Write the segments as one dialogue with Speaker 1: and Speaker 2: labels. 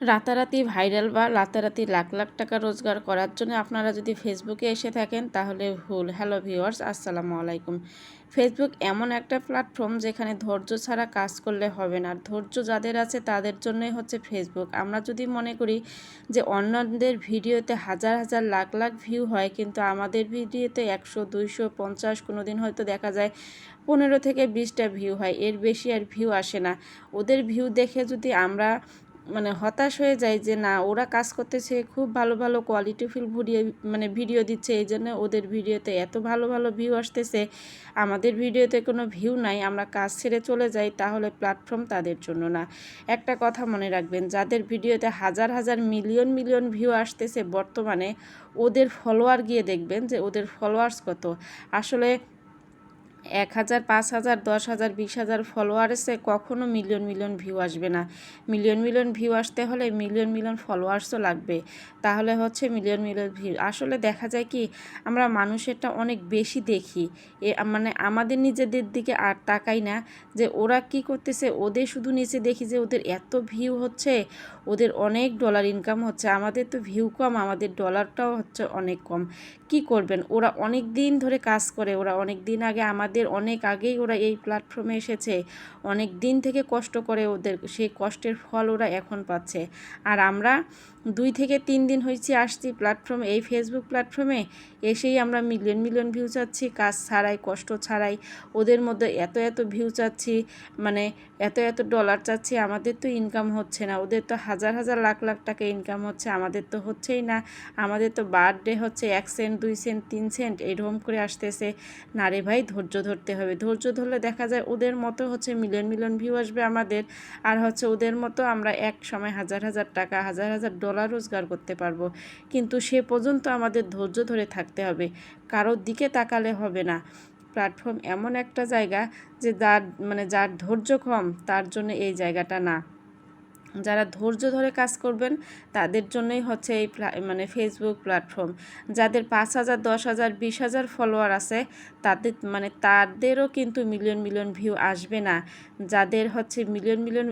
Speaker 1: রাতারাতি ভাইরাল বা রাতারাতি লাখ লাখ টাকা রোজগার করার জন্য আপনারা যদি ফেসবুকে এসে থাকেন তাহলে ভুল। হ্যালো ভিউয়ার্স, আসসালামু আলাইকুম। ফেসবুক এমন একটা প্ল্যাটফর্ম যেখানে ধৈর্য ছাড়া কাজ করলে হবে না। আর ধৈর্য যাদের আছে তাদের জন্যই হচ্ছে ফেসবুক। আমরা যদি মনে করি যে অন্যদের ভিডিওতে হাজার হাজার লাখ লাখ ভিউ হয়, কিন্তু আমাদের ভিডিওতে 100, 200, 50, কোনো দিন হয়তো দেখা যায় 15 থেকে 20টা ভিউ হয়, এর বেশি আর ভিউ আসে না। ওদের ভিউ দেখে যদি আমরা হতাশ হয়ে যায় যে না, ওরা কাজ করতেছে, খুব ভালো ভালো কোয়ালিটিফুল ভিডিও দিচ্ছে, এই জন্য ওদের ভিডিওতে এত ভালো ভালো ভিউ আসতেছে, আমাদের ভিডিওতে কোনো ভিউ নাই, আমরা কাজ ছেড়ে চলে যাই, তাহলে প্ল্যাটফর্ম তাদের জন্য না। একটা কথা মনে রাখবেন, যাদের ভিডিওতে হাজার হাজার মিলিয়ন মিলিয়ন ভিউ আসতেছে বর্তমানে, ওদের ফলোয়ার গিয়ে দেখবেন যে ওদের ফলোয়ার্স কত। আসলে 1000, 5000, 10,000, 20,000 ফলোয়ার্সে কখনো মিলিয়ন মিলিয়ন ভিউ আসবে না। মিলিয়ন মিলিয়ন ভিউ আসতে হলে মিলিয়ন মিলিয়ন ফলোয়ার্সও লাগবে, তাহলে হচ্ছে মিলিয়ন মিলিয়ন ভিউ। আসলে দেখা যায় কি, আমরা মানুষেরটা অনেক বেশি দেখি, আমাদের নিজেদের দিকে আর তাকাই না যে ওরা কি করতেছে। ওদের শুধু নিচে দেখি যে ওদের এত ভিউ হচ্ছে, ওদের অনেক ডলার ইনকাম হচ্ছে, আমাদের তো ভিউ কম, আমাদের ডলারটাও হচ্ছে অনেক কম। কি করবেন, ওরা অনেক দিন ধরে কাজ করে, ওরা অনেক দিন আগে, আমাদের অনেক আগেই ওরা এই প্ল্যাটফর্মে এসেছে, অনেক দিন থেকে কষ্ট করে, ওদের সেই কষ্টের ফল ওরা এখন পাচ্ছে। আর আমরা 2 থেকে 3 দিন হয়েছে আসছি প্ল্যাটফর্মে, এই ফেসবুক প্ল্যাটফর্মে এসেই আমরা মিলিয়ন মিলিয়ন ভিউ চাচ্ছি, কাজ ছাড়াই, কষ্ট ছাড়াই। ওদের মধ্যে এত এত ভিউ চাচ্ছি, এত এত ডলার চাচ্ছি, আমাদের তো ইনকাম হচ্ছে না। ওদের তো হাজার হাজার লাখ লাখ টাকা ইনকাম হচ্ছে, আমাদের তো হচ্ছেই না। আমাদের তো বার্থডে হচ্ছে 1 সেন্ট, 2 সেন্ট, 3 সেন্ট এরকম করে আসতেছে। না রে ভাই, ধৈর্য ধরতে হবে। ধৈর্য ধরলে দেখা যায় ওদের মতো হচ্ছে মিলিয়ন মিলিয়ন ভিউ আসবে আমাদের, আর হচ্ছে ওদের মতো আমরা এক সময় হাজার হাজার টাকা, হাজার হাজার ডলার রোজগার করতে পারবো। কিন্তু সে পর্যন্ত আমাদের ধৈর্য ধরে থাকতে হবে, কারোর দিকে তাকালে হবে না। প্ল্যাটফর্ম এমন একটা জায়গা যে যার ধৈর্য কম তার জন্য এই জায়গাটা না। যারা ধৈর্য ধরে কাজ করবেন তাদের জন্যই হচ্ছে এই ফেসবুক প্ল্যাটফর্ম। যাদের 5,000, 10,000, 20,000 ফলোয়ার আছে, তাদেরও কিন্তু মিলিয়ন মিলিয়ন ভিউ আসবে না। যাদের হচ্ছে মিলিয়ন মিলিয়ন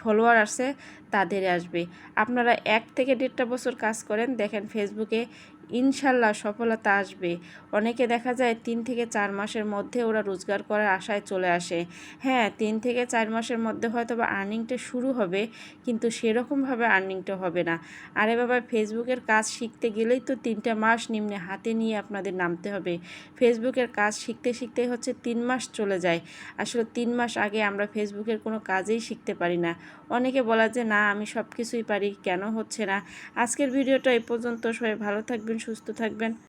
Speaker 1: ফলোয়ার আছে তাদের আসবে। আপনারা 1 থেকে 1.5 বছর কাজ করেন, দেখেন ফেসবুকে ইনশাল্লাহ সফলতা আসবে। অনেকে দেখা যায় 3 থেকে 4 মাসের মধ্যে ওরা রোজগার করার আশায় চলে আসে। হ্যাঁ, 3 থেকে 4 মাসের মধ্যে হয়তো বা আর্নিংটা শুরু হবে, কিন্তু সেরকমভাবে আর্নিংটা হবে না। আরে বাবা, ফেসবুকের কাজ শিখতে গেলেই তো 3টা মাস নিম্নে হাতে নিয়ে আপনাদের নামতে হবে। ফেসবুকের কাজ শিখতে শিখতে হচ্ছে 3 মাস চলে যায়। আসলে 3 মাস আগে আমরা ফেসবুকের কোনো কাজেই শিখতে পারি না। অনেকে বলা যে না, আমি সব কিছুই পারি, কেন হচ্ছে না। আজকের ভিডিওটা এই পর্যন্ত। সবাই ভালো থাকবেন, সুস্থ থাকবেন।